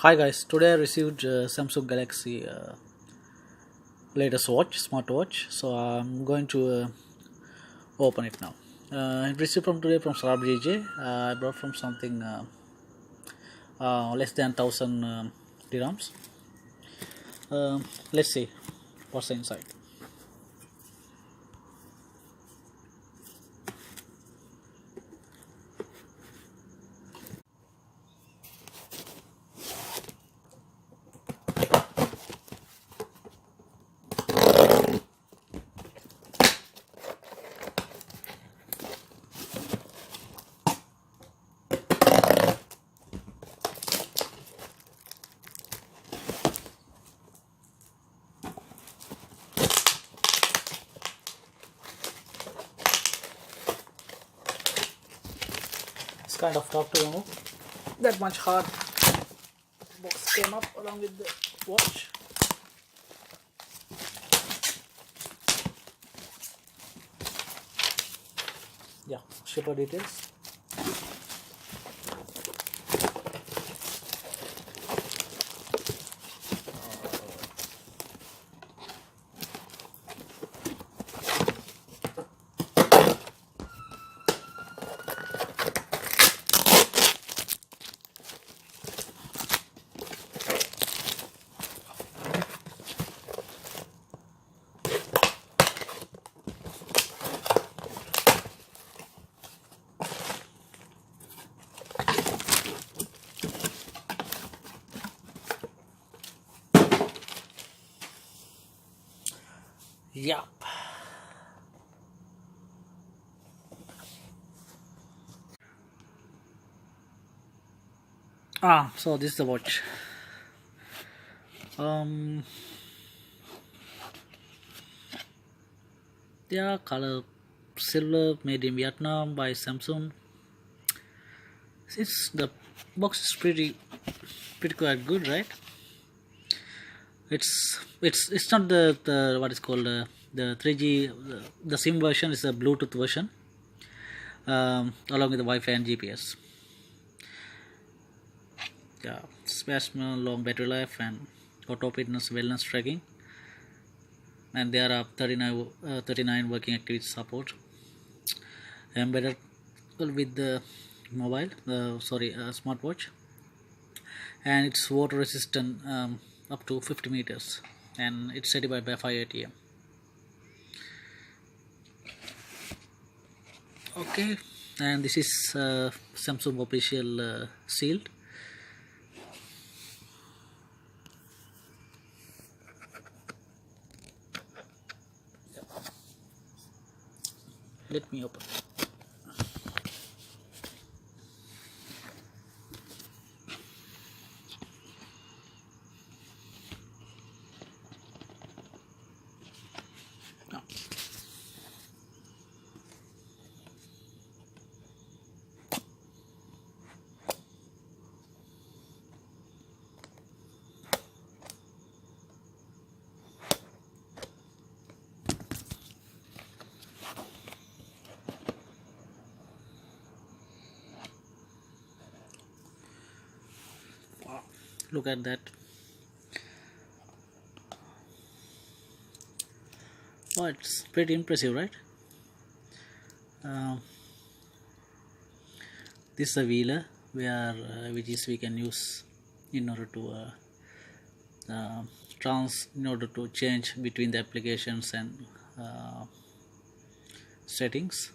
Hi guys, today I received Samsung Galaxy latest watch, smartwatch. So I'm going to open it now. I received from today from Sarab JJ. I brought from something less than 1000 dirhams. Let's see what's inside. It's kind of tough to remove. That much hard box came up along with the watch. Yeah, shipper details. Yup. So this is the watch. Um, yeah, color silver, made in Vietnam by Samsung. It's the box is pretty quite good, right? It's not the what is called the 3G. The SIM version is a Bluetooth version, along with the Wi-Fi and GPS. Yeah, space long battery life and auto fitness wellness tracking, and there are 39 working activities support embedded with the mobile. Smartwatch, and it's water resistant up to 50 meters, and it's certified by 5 ATM. Okay, and this is Samsung official sealed. Let me open. Now, wow, look at that. Oh, it's pretty impressive, right? Um, this is a wheeler where which is we can use in order to in order to change between the applications and uh, settings.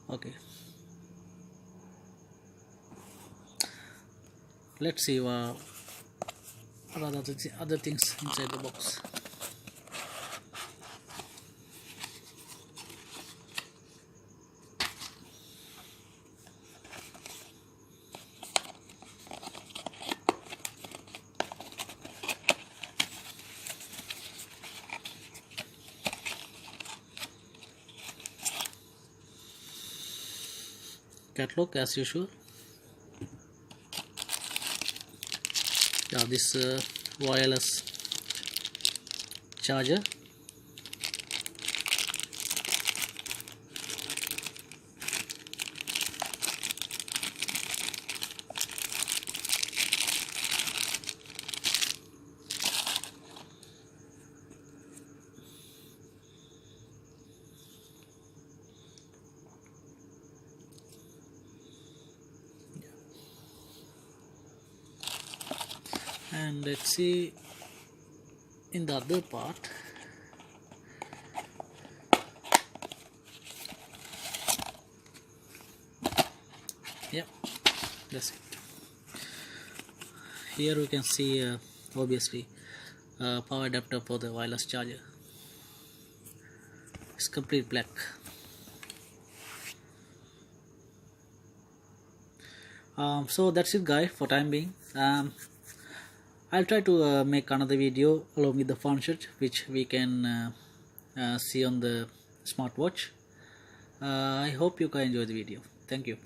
Okay, let's see what are the other things inside the box. Catalog as usual. Yeah, this wireless charger. And let's see in the other part. Yep, that's it. Here we can see obviously power adapter for the wireless charger. It's complete black. So that's it guys for time being. I'll try to make another video along with the function which we can see on the smartwatch. I hope you guys enjoy the video. Thank you.